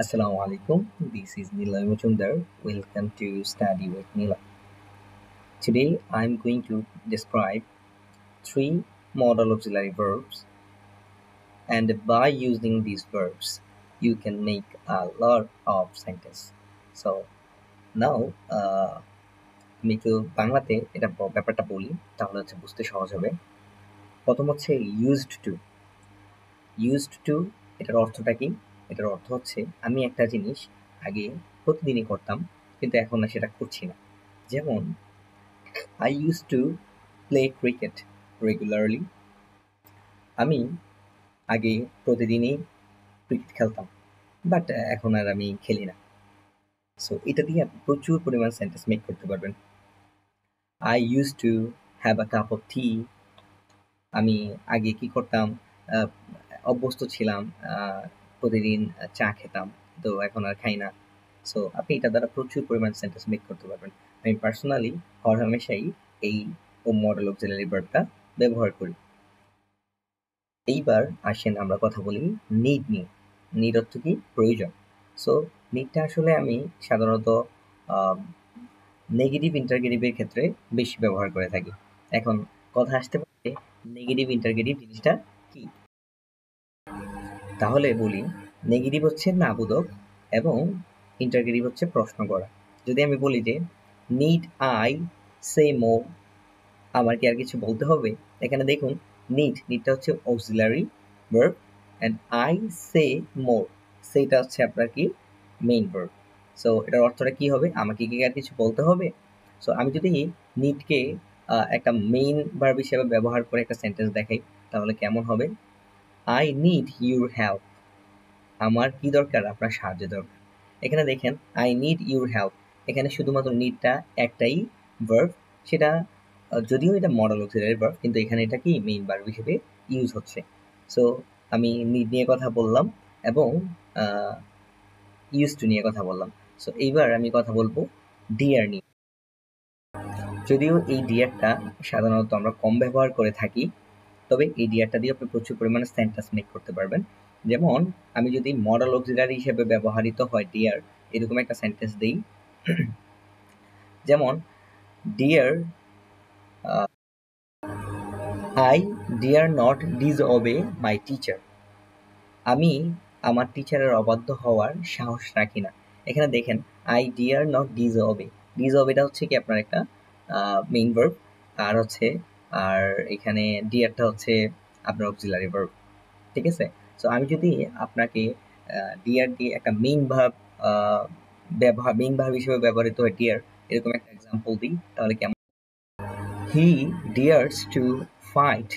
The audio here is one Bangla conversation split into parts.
Assalamu alaikum. This is Nilay Mujumdar. Welcome to Study with Nilay. Today I'm going to describe three modal auxiliary verbs, and by using these verbs, you can make a lot of sentence. So now আমি একটু বাংলাতে এটা ব্যাপারটা বলি, তাহলে হচ্ছে বুঝতে সহজ হবে। প্রথম হচ্ছে ইউজড টু এটার অর্থটা কি? এটার অর্থ হচ্ছে আমি একটা জিনিস আগে প্রতিদিনই করতাম, কিন্তু এখন না সেটা করছি না। যেমন I used to play cricket regularly. আমি আগে প্রতিদিনই ক্রিকেট খেলতাম, বাট এখন আর আমি খেলি না। সো এটা দিয়ে আপনি প্রচুর পরিমাণ সেন্টেন্স মেক করতে পারবেন। I used to have a cup of tea. আমি আগে কি করতাম, আহ, অভ্যস্ত ছিলাম, প্রতিদিন চা খেতাম, তো এখন আর খাই না। সো আপনি এটা দ্বারা প্রচুর পরিমাণ সেন্টেন্স মেক করতে পারবেন। আমি পার্সোনালি হরহামেশাই এই মডেল অক্সিলারি ভার্বটা ব্যবহার করি। এইবার আসেন আমরা কথা বলি নিড নিয়ে। নিড অর্থ কি? প্রয়োজন। সো নিডটা আসলে আমি সাধারণত নেগেটিভ ইন্টারগেটিভের ক্ষেত্রে বেশি ব্যবহার করে থাকি। এখন কথা আসতে পারে নেগেটিভ ইন্টারগেটিভ জিনিসটা কি? তাহলে বলি, নেগেটিভ হচ্ছে না বোধক এবং ইন্টারগেটিভ হচ্ছে প্রশ্ন করা। যদি আমি বলি যে নিড আই সে মোর, আমার কি আর কিছু বলতে হবে? এখানে দেখুন নিডটা হচ্ছে auxiliary verb and I say more, সেটা হচ্ছে আপনার কি মেইন ভার্ব। সো এটার অর্থটা কি হবে? আমাকে কি আর কিছু বলতে হবে? সো আমি যদি নিডকে একটা মেইন ভার্ব হিসেবে ব্যবহার করে একটা সেন্টেন্স দেখাই, তাহলে কেমন হবে? I need your help. আমার কি দরকার? আপনার সাহায্য দরকার। এখানে দেখেন আই নিড ইউর হেল্প, এখানে শুধুমাত্র নিডটা একটাই ভার্ব, সেটা যদিও এটা মডেল অক্সিলারি ভার্ব, কিন্তু এখানে এটা কি মেইন ভার্ব হিসেবে ইউজ হচ্ছে। সো আমি নিড নিয়ে কথা বললাম এবং ইউজ টু নিয়ে কথা বললাম। সো এইবার আমি কথা বলবো ডিয়ার নিয়ে। যদিও এই ডিয়ারটা সাধারণত আমরা কম ব্যবহার করে থাকি, তবে এই ডিয়ারটা দিয়ে আপনি প্রচুর পরিমাণে সেন্টেন্স মেক করতে পারবেন। যেমন আমি যদি মডেল অক্সিলারি হিসেবে ব্যবহৃত হয় ডিয়ার, এরকম একটা সেন্টেন্স দিই, যেমন dare I dare not disobey my teacher. আমি আমার টিচারের অবাধ্য হওয়ার সাহস রাখি না। এখানে দেখেন আই ডিয়ার নট ডিসঅবে, ডিসঅবেটা হচ্ছে কি আপনার একটা মেইন ভার্ব, আর এখানে ডিয়ারটা হচ্ছে আপনার অক্সিলারি ভার্ব। ঠিক আছে? সো আমি যদি আপনাকে ডিয়ার দিয়ে একটা মেইন ভার্ব হিসেবে ব্যবহৃত হয় ডিয়ার, এরকম একটা এক্সাম্পল দিই, তাহলে কেমন? He dares to fight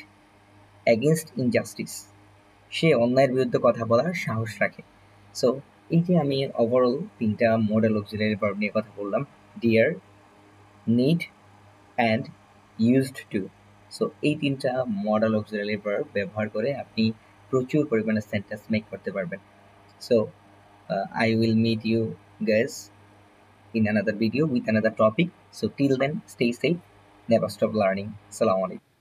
against injustice. সে অন্যায়ের বিরুদ্ধে কথা বলার সাহস রাখে। সো এই যে আমি ওভারঅল তিনটা মডেল অক্সিলারি ভার্ব নিয়ে কথা বললাম, dare, need and used to. So এই তিনটা মডেল অক্সিলারি ভার্ব ব্যবহার করে আপনি প্রচুর পরিমাণে সেন্টেন্স মেক করতে পারবেন। So I will meet you guys in another video with another topic. So till then, stay safe, never stop learning. Assalamu alaikum.